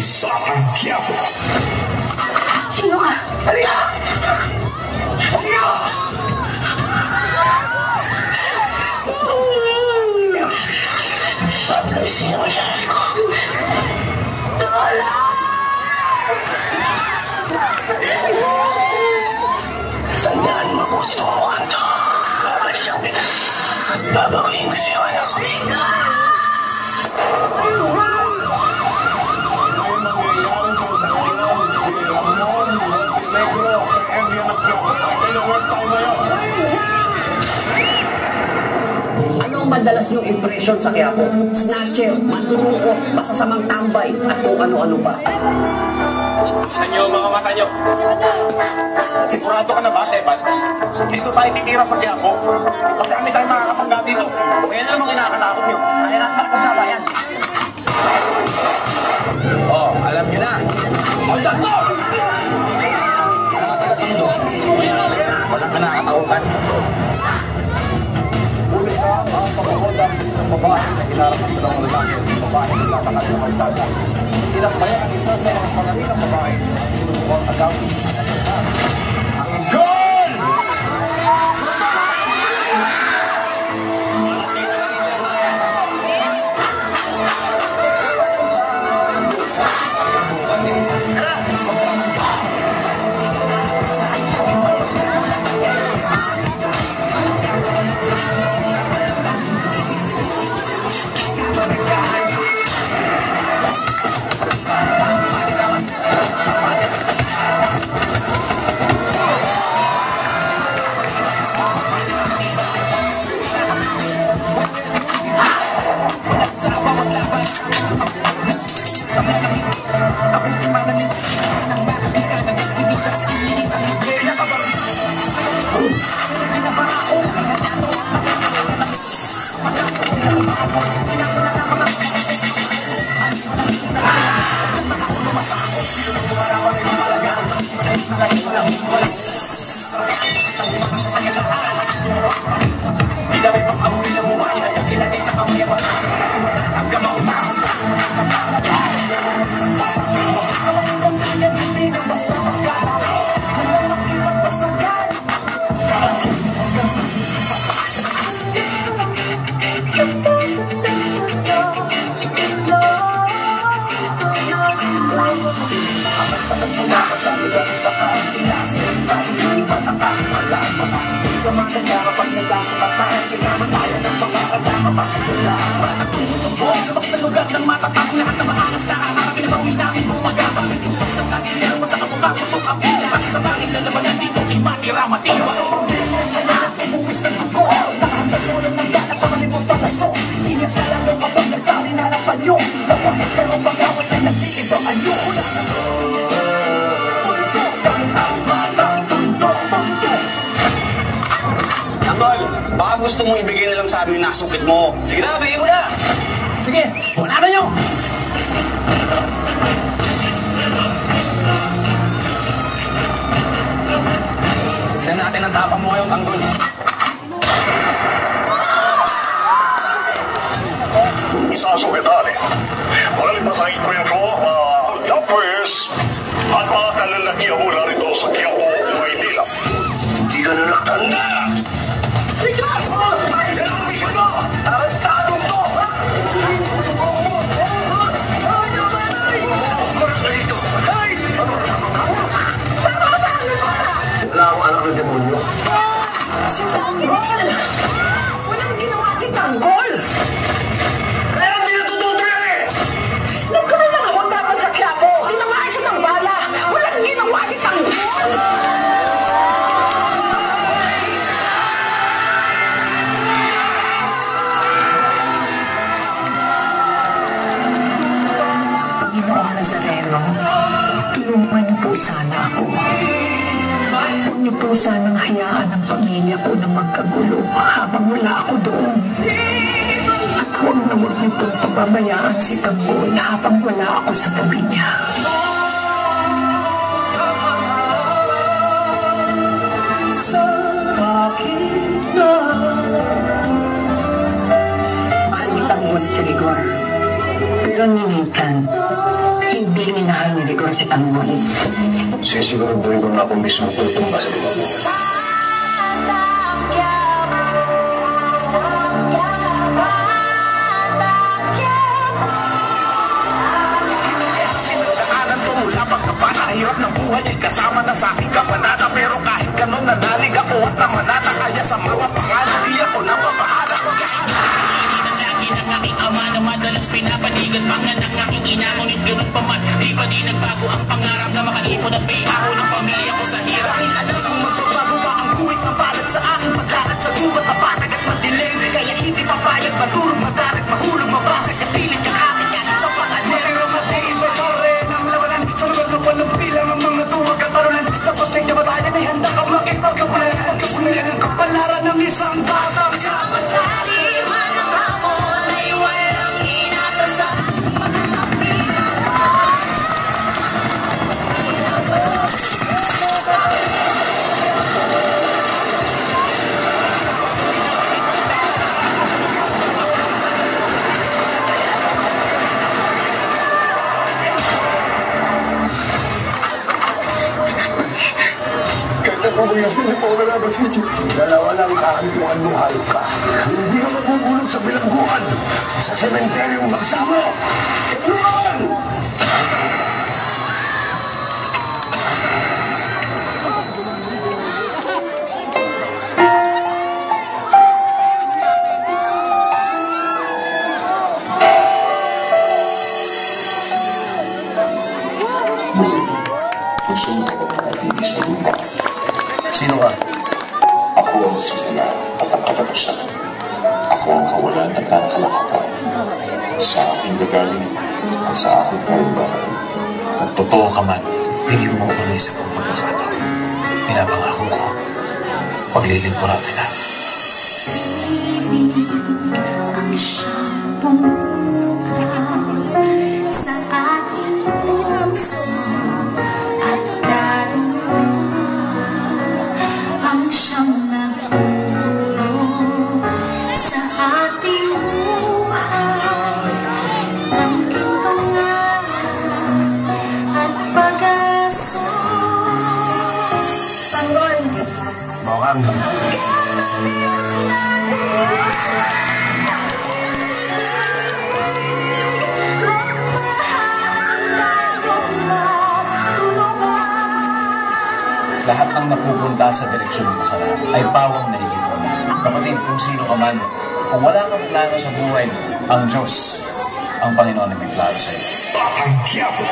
sa aking Quiapo. Sino ka? Halika! Halika! Sabi sino ka siya ko? Tandaan mabuti itong mukhang to. Babalikan kita. Babawiin ko sa'yo, anak ko. Ano ang madalas niyong impresyon sa Quiapo? Snatcher, manduruko, masasamang tambay, at kung ano-ano pa. Sa inyo, mga mata nyo. Sigurado ka na ba, Teban? Dito tayo titira sa Quiapo. Pag kami tayo makakapangga dito. Kaya na namang kinakatakot niyo. Kaya natin makapagsabayan. Oh, alam niyo na. Hold mo! Walang ka nakakatakutan. Huli ka ang pagkakoda sa isang babae na sinarap ng dalawang lalaki sa isang babae na nagtatakal sa kalsada. Tinakbayan ang isa sa mga pangalinang babae sinubukang agawin at nagtatakal. Ang goal! Baka gusto mo ibigay na lang sa amin yung nasungkit mo. Sige na, bigay mo na! Sige, wala na nyo! Tignan natin ang tapang mo ngayong tanggol. Isasukitali. Malipasahit ko yung show, Kapres, at mga kalalaki ang mula rito sa Quiapo, Maynila. Hindi ka na nakatanda. Sige! Yan ang mission mo! Tarantado to! Wala akong anak ng demonyo. Si Tanggol! Walang ginawa si Tanggol! Pero hindi natututo yan eh! Nagkaroon lang ako dapat sa Quiapo! Tinamaan siya ng bala! Walang ginawa si Tanggol! Panginoong Nazareno, tulungan niyo po sana ako. Huwag niyo po sanang hayaan ang pamilya ko na magkagulo habang wala ako doon. At huwag na huwag niyo pong pababayaan si Tanggol habang wala ako sa tabi niya. Mahal ni Tanggol si Rigor. Pero ni Nathan, hindi huling minahal ni Rigor si Tangulis. Sisiguraduhin ko na ako mismo tutumba sa liwa mo. Hirap ng buhay ay kasama na sa aking kapanata. Pero kahit ganun nanalig ako at namanata. Kaya sa mga pangalan di ako napapahala. Hindi na lagi ng aking ama na madalas pinapanigan pangan ng aking ina. Ngunit ganun pa man, di ba di nagbago ang pangarap na makalipon at may ako ng pamilya ko sa hirap. Ay alam kung magbabago ba ang kuwit ng balat sa aking pagkakat sa gubat na patag at madilim. Kaya hindi papayag matulog madarat mahulog mabasag at pilit ka akin yan sa pangalan. Pero matiin ba tore ng labanan sa lugar ng walang bilang ang mga tuwag at parulan. Tapos ng kabatayan ay handa kang makipagkapalan. Pagkasulian ng kapalaran ng isang batang kapasali. Manang hapon ay walang inatasan. Ako ngayon, hindi po ako sa inyo. Dalawa lang kahantuan mo, hayop ka. Hindi ka magugulog sa bilangguan. Sa sementeryong magsamo. Inuan! Sino ka? Ako ang sila at ang katapusan. Ako ang kawalan at ang kalakapan. Sa aking gagaling at sa aking karimbahan. Kung totoo ka man, bigyan mo ko na isa pang pagkakataon. Pinapangako ko, paglilingkuran kita. Ang siyang pumukaw sa ating puso at daruma. Ang siyang nagturo sa ating buhay ng kintungan at pag-asa. Tanggol! Bawang. Lahat ng napupunta sa direksyon ng kasalanan ay pawang nahigit mo. Kapatid, kung sino ka man, kung wala kang plano sa buhay mo, ang Diyos, ang Panginoon ay may plano sa iyo. Ang diabo!